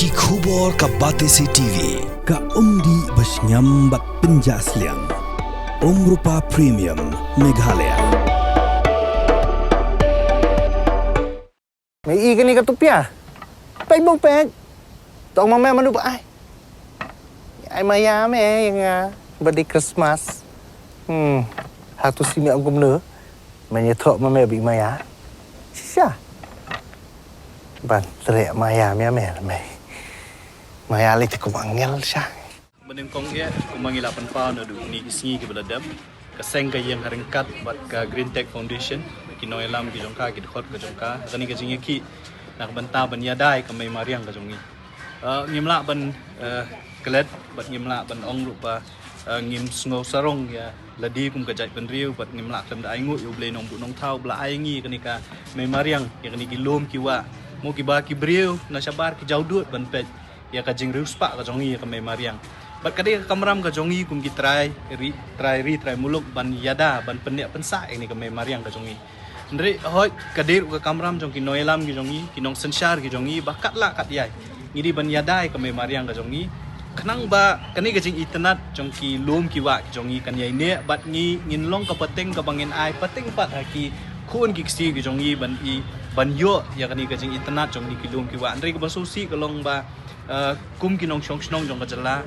Ki khubor ka Batesi TV. Ka umdi basnyam bak penjaslian. Rupa Premium Meghalaya. Mày y cái này cái tụp pia, bánh bông bánh, tao mà mẹ mà núp ai mà ya mẹ yang birthday Christmas, hatu si mẹ ông nữa, mày nhớ thọ mà mẹ bị maya, siapa, ban teriak maya mẹ maya lagi aku manggil siapa. Bening kong ia kumangi 8 pound adu ni isngi ke beladam kaseng ka yang haringkat bat ka Green Tech Foundation ki no elam ki jongka ki khot ka jongka kani ka jingi ki nak banta ban yadai ka mai mariang ka jongi ngimla ban kelet bat ngimla ban ong lupa ngim sngo sarong ya ladi kum ka jai ban riu bat ngimla klam da aingu yu ble nong bu nong thau bla aingi kani ka mai mariang ya kani ki lom ki wa mo ki ba ki briu na sabar ki jaudut ban pet ya ka jing riu spa ka jongi ka mai mariang bat kadai kamram ka jongi kum ki try muluk ban yada ban penek pensa ini ka mai mariang ka jongi ndri hoi kadai ka kamram jong ki noelam ki jongi ki nong sensyar ki jongi bakat la kat yai ngiri ban yada ka mai mariang ka jongi khnang ba kani ka jing internet jong ki lom ki wa ki jongi kan yai ne bat ngi ngin long ka pateng ka bangin ai pateng pat ha ki khun ki sti ki jongi ban yo ya kani ka jing internet jong ni ki lom ki wa ndri ka ba susi ka long ba kum ki nong shong snong jong ka jala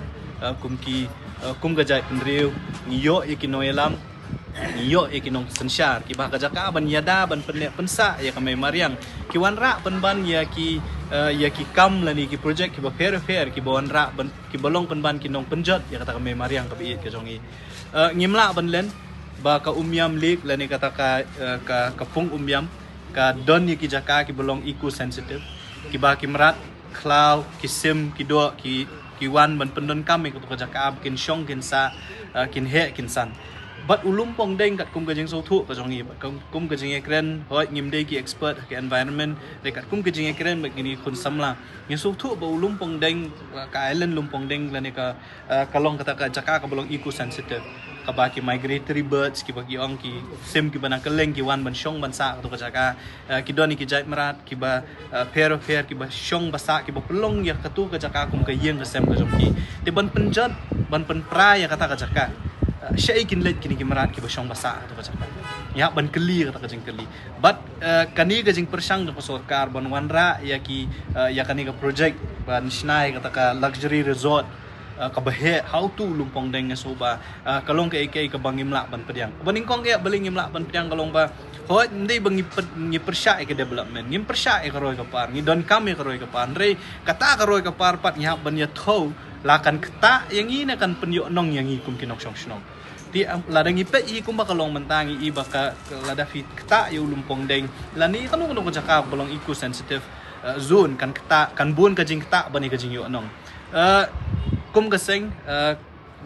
kum gajai penriu ngiyo ikinoelam ngiyo ikinong sensyar ki bah kajaka ban yada ban penek pensa ya kamai mariang ki wanra penban ya ki kam lani ki project ki ba fair ki wanra ban ki bolong penban ki nong penjot ya kata kamai mariang ka biit ka jongi ngimla ban len ba ka umyam lik lani kata ka pung umyam ka don ki jaka ki bolong eco sensitive ki ba ki merat cloud ki sim ki do ki wan ban pendon kami ke pekerja kaab kin syong kin sa kin he kin san bat ulum pong deng kat kum ka jing so thu ka jongi bat kum ka jing ekren hoi ngim dei ki expert ke environment dekat kum ka jing ekren bat gini khun samla ngi so thu ba ulum pong deng ka island lum pong deng lani ka kalong kata ka jaka ka bolong eco sensitive ka ba ki migratory birds ki bagi ong ki sim ki bana keleng ki wan ban syong ban sa to ka jaka ki doni ki jait merat ki ba fair ki ba syong basa ki ba pelong ya katu ka jaka kum ka yeng ka sem ka jongki ti ban penjat ban penpra ya kata ka jaka syai kin let kini ki merat ki ba syong basa to ka jaka ya ban keli kata ka jing keli but kani ka jing persang do sarkar ban wanra ya ki ya kani ka project ban snai kata ka luxury resort ka bahe how to lumpong deng soba kalong ka ikai ka bangimla ban pediang baning kong ya baling imla ban pediang kalong ba ho ndai bangi ngi persya ke development ngim persya ka roi ka par ngi don kami ka roi ka par re kata ka roi ka par pat nya ban ya tho lakan kata yang ini kan penyo nong yang ikum kinok syong syong ti ladang ipe i kum ba kalong mentangi i ba ka lada fit kata yu lumpong deng lani kanu kanu ka jaka bolong eco sensitive zone kan kata kan bun ka jing kata bani ka jing yu nong kum keseng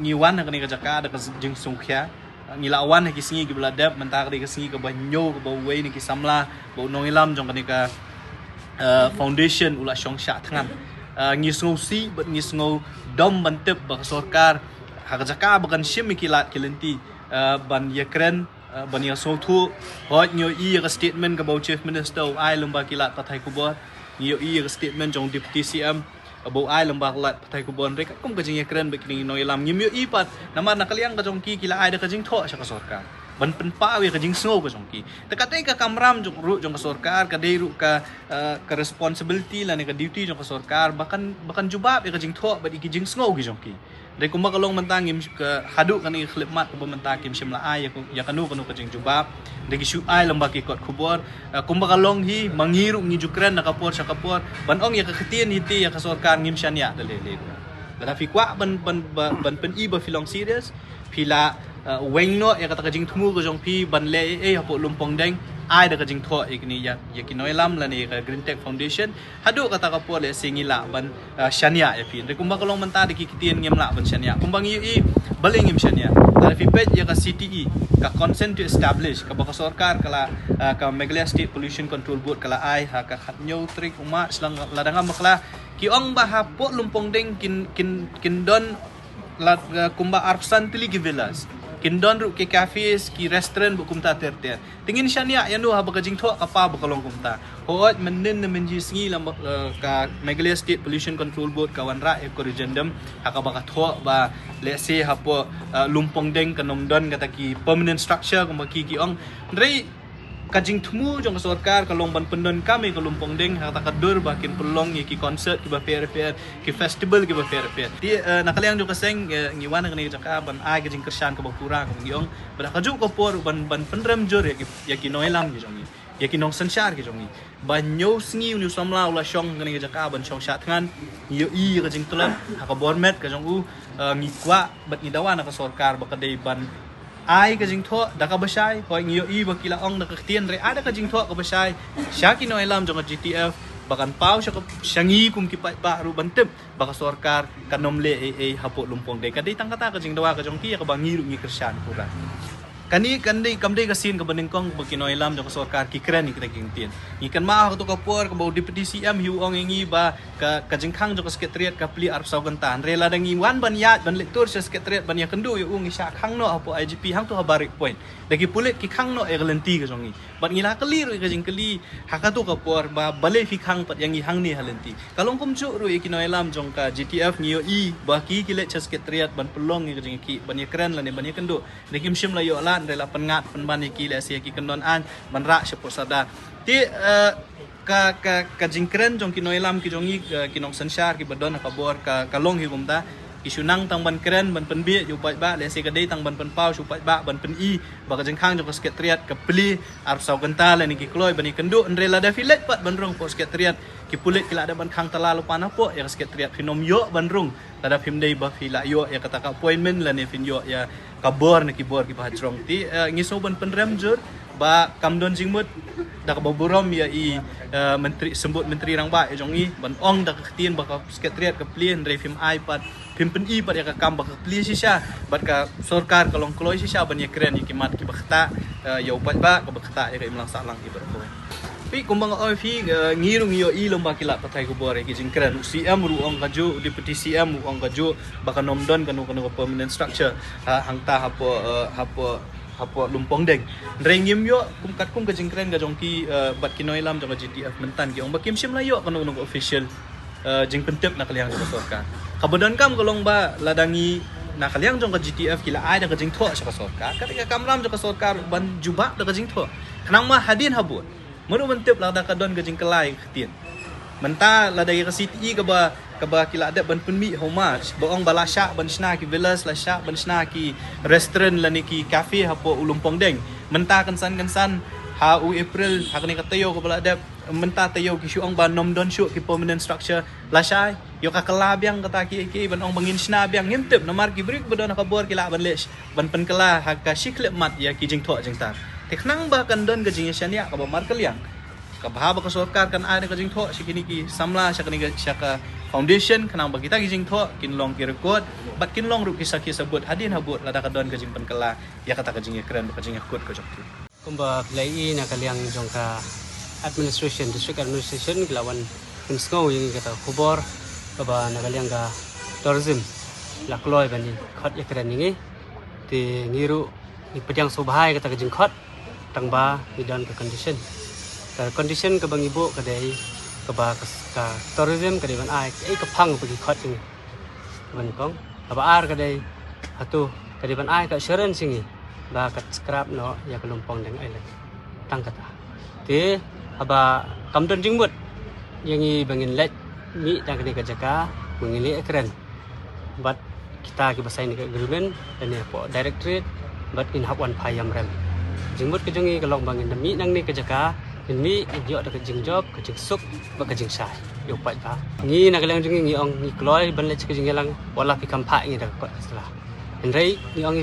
ngiwan nak ni kajaka ada jing sungkya ngilawan ki singi ki beladap mentar di singi ke banyo ke bawai ni ki samla bau nongilam jong kan ka foundation ula syong sya tangan ngisngo si bet ngisngo dom bantep ba sarkar hakajaka bakan shim kilat kilenti ban yakren ban ya so thu hot nyo i ka statement ka bau chief minister ai lomba kilat pathai kubor nyo i ka statement jong deputy cm abo ai lembah lat patai kubon rek kum ka jing ekren bekini no ilam ngim yo ipat namar nakaliang ka jongki kila ai da ka jing tho sya ka sarkar ban pen pawi ka jing snow ka jongki takate ka kamram jong ru jong ka sarkar ka dei ru ka responsibility la ne ka duty jong ka sarkar bahkan jubab ka jing tho ba ki jing snow ki jongki dei kum ka long mentang ngim ka hadu kan ni khlepmat ka mentang kim shimla ai ya kanu ka jing jubab dei shu ai lembah ki kot kubor kum ka long hi mangiru ngi jukren na kapor sya kapor ban ong ya ka khetien hiti ya ka sarkar ngim syania dele kada fi kwa ban pen i ba filong serious pila wengno ya kata ka jing thumu ka jong pi ban le hapo lumpong deng ai da ka jing tho ikni ya kinoilam la ni ka Green Tech Foundation hadu kata ka pole singila ban syania ya pi rekumba kalong menta di kitien ngemla ban syania kumbang i baling ngim syania ta fi pet ya ka CTE ka consent to establish ka ba sarkar kala ka Meghalaya State Pollution Control Board kala ai ha ka khatnyo trik uma selang ladanga makla ki ong ba hapo lumpong deng kin don kumba arpsan tili ki villas kin don ru ke cafes ki restaurant bu kumta ter tingin syania yang nu ha bagajing tho apa bakalong kumta hoat menen menji sngi lam ka Meghalaya State Pollution Control Board kawan ra ekorejendem haka baka tho ba let's say hapo lumpong deng kanom don kata ki permanent structure kumaki ki ong rei kajing temu jong sorkar kalong ban pendon kami kalumpong deng hata kadur bakin pelong ki concert ki ba fair ki festival ki ba fair ti nakaliang jong kaseng ngiwan ngani jaka ban ai kajing kersan ka bapura ka ngiong bada kaju ko por ban pendrem jor ya ki noilam ki jong ya ki nong sanchar ki jong ban nyo sngi nu samla ula shong ngani jaka ban shong shat ngan yo i kajing tulan haka bormet ka jong u ngi kwa bat ni dawan ka sorkar ba kadai ban ai ka jing tho da ka basai hoi ngiyo i bakila ong da ka tien re ada ka jing tho ka basai syaki no elam jong GTF bakan pau syangi kum ki ba ru bantep baka sorkar kanom le hapo lumpong de kadai tang kata ka jing dawa ka jong ki ka bangi ru ngi kersan pura kani kandai kamdai ka sin ka baningkong bakino elam jong sorkar ki kren ni kreking tien ni kan ma to ka por ka bau deputy CM hiu ong ngi ba ka jing khang jong sekretariat ka pli arp sau gantan rela dangi wan ban yat ban lektur sekretariat ban ya kendu yu ngi sya khang no apo IGP hang to habarik point lagi pulit ki khang no e galenti ka jong ni ban ngila kali ru ka jing kali haka to ka por ba bale fi khang pat yang hang ni halenti kalong kum chu ru ikino elam jong ka GTF ngi i ba ki le sekretariat ban pelong ngi ka jing ki ban ya kren la ne ban ya kendu nekim sim la yo la rela pengat penban ki le sia ki kendon an ban ra sepur sada ti ka jingkren jong ki noilam ki jongi ki nong sanshar ki badon ka bor ka long hi gumta ki sunang tang ban kren ban penbi yu ba le sia ka dei tang ban penpau su ba ban pen i ba ka jingkhang jong ka sekretariat ka pli ar sau genta le ni ki kloi ban ni kendu rela da filet pat ban rong po sekretariat ki pulit ki la da ban khang tala lu pana po ya sekretariat finom yo ban rong tada phim dei ba fila yo ya kata ka appointment la ne fin yo ya kabor na kibor ki bahajrong ti ngiso ban penrem jur ba kamdon jingmut da ka boburom ya i menteri sembut menteri rang ba jong i ban ong da ka tien ba ka sekretariat ka plien re film ipad film pen i pad ya ka kam ba ka pli sisa bat ka sorkar kalong kloi sisa ban ya kren ki mat ki bakta ya upat ba ka bakta ya ka imlang salang i berko pi kumbang oi fi ngirung yo i lomba kilap patai ko bore ki jingkren CM ru ong kaju deputy CM ru ong kaju baka nomdon kanu permanent structure hangta hapo lumpong deng rengim yo kum ka jingkren ga jongki bat kinoi lam jong GTF mentan ki ong bakim sim la yo kanu official jing pentep nak liang jong sorkar kabodon kam kolong ba ladangi nak liang jong GTF kila ai da ka jing tho sa sorkar ka kamram jong sorkar ban jubak da ka jing tho kanang ma hadin habut menu mentep la da ka don ka jing kelai tien menta la da ka city ka ba kila ada ban penmi how much baong balasha ban sna ki villas la sha ban sna ki restaurant la ni ki cafe hapo ulumpong deng menta kan san ha u April ha ni ka tayo ka bala ada menta tayo ki syuong ban nom don syu ki permanent structure la sha yo ka kalabyang kata ki ban ong bangin sna byang himtep nomar ki break badon ka bor kila ban lesh ban pen kala ha ka shikle mat ya ki jing tho jing tar teknang ba kan don ga jing syania ka ba mar kaliang ka bahaba ka sorkar kan ai ka jing tho sikini ki samla syakani ka foundation kanang bagita gijing tho kinlong ki record bat kinlong ru kisah sebut hadin habut lada ka don gajing penkala ya kata gajing keren gajing akut ka jokti kumba play na kaliang jongka administration district administration kilawan kimsgo yang kata kubor kaba na kaliang ga tourism lakloi bani khot ya keren ni ti ngiru ni pedang subhai kata gajing khot tangba di don ka condition ka bang ibu kadai kaba ka tourism kadai ban ai ka phang pergi khot ni ban kong kaba ar kadai hatu kadai ban ai ka assurance ni ba ka scrap no ya kelumpong deng island tang kata te aba kamdon jingbut yang i bangin let mi tang kadai ka jaka mengili keren but kita ki basai ni ka agreement dan ya po directorate but in hab one payam rem jingbut ke jongi kalong bangin mi nang ni ka jaka ini dia ada kejing job, kejing suk, kejing sai. Yo pat ba. Ni nak lang jing ni ong ni kloi ban le kejing lang wala pi kampa ni dah kot salah. Enrai ni ong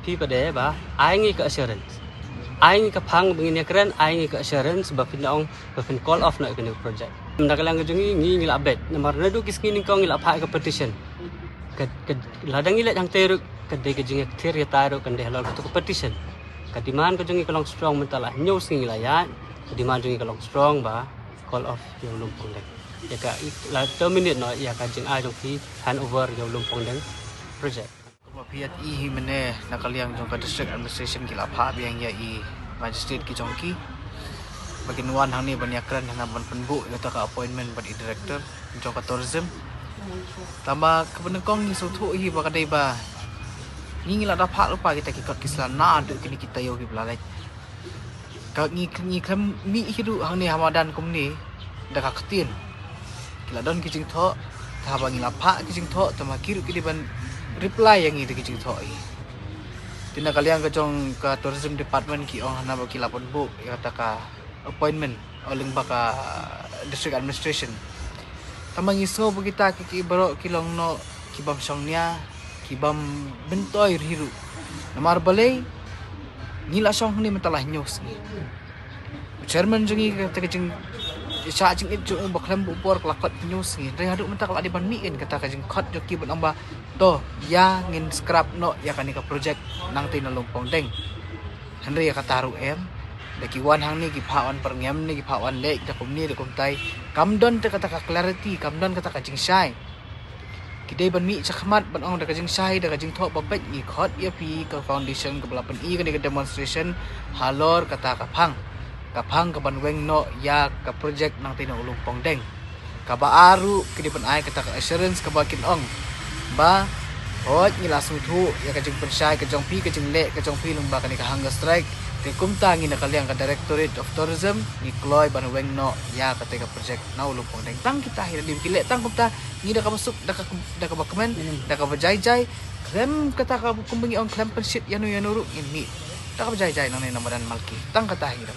pi pada ba, ai ni ke assurance. Ai ni ke phang begini keren, ai ni ke assurance ba pin ong ba pin call off nak kena project. Nak lang jing ni la update. Nomor nadu kis ni kong ni la pha ke petition. Ke ladang ni le yang teruk kedai kejing ter ya taru kan deh lalu tu petition. Kadiman ko jing kalong strong mentala news ni la ya. Di mana juga kalau strong ba call off yang lumpong deng ya ka la terminate no ya ka jing ai dong fi hand over yang lumpong deng project Piat I mene nakaliang jong ka district administration gila pha biang ya I magistrate ki jong ki bagin wan hang ni banyakran hang ban penbu kata ka appointment bad director jong ka tourism tambah kebenengkong ni sutu hi ba kadai ba ni ngila da pha lupa kita ki kot kislan na adu kini kita yo ki belalai ka ni kam mi hidu hang ni hamadan kum ni da ka ketin kila don ki jing tho ta ba ngila pha ki jing tho tambah kiru ki ban reply yang ini kecil thoi. Tina kalian kejong ke tourism department ki ong hana baki lapon book kata ka appointment oleh baka district administration. Tamang iso kita ki baro kilong no kibam songnya kibam bentoy hiru. Namar balai ngila song ni mentalah news ni. Chairman jongi kata kejeng sa jing it jong baklam bupor kelakot news ni. Dari haduk mentak la di ban mi kan kata kejeng khot joki ban amba to ya ngin scrap no ya kanika project nang tinalungpong deng Henry ya kataru em daki wan hang ni gi phawan perngem ni gi phawan lek da kum ni da kum tai kamdon te kata ka clarity kamdon kata ka jing sai kidai ban mi chakmat ban ong da ka jing sai da ka jing tho babet gi khot ya pi ka foundation ka belapan I ka ni ka demonstration halor kata ka phang ka ban weng no ya ka project nang tinalungpong deng ka baaru kidi ban ai kata ka assurance ka bakin ong ba hot ni langsung tu ya kajeng pensai kajeng lek kajeng pi lung ba kani ka hunger strike te kumta ngi nakaliang ka directorate of tourism ni kloy ban weng no ya ka project na ulung pong tang kita hira di kilek tang kumta ngi da ka masuk da ka bakmen da ka bajai klem kata ka kumbengi on klem pensit yanu ru ini da ka bajai nang ni namadan malki tang kata hira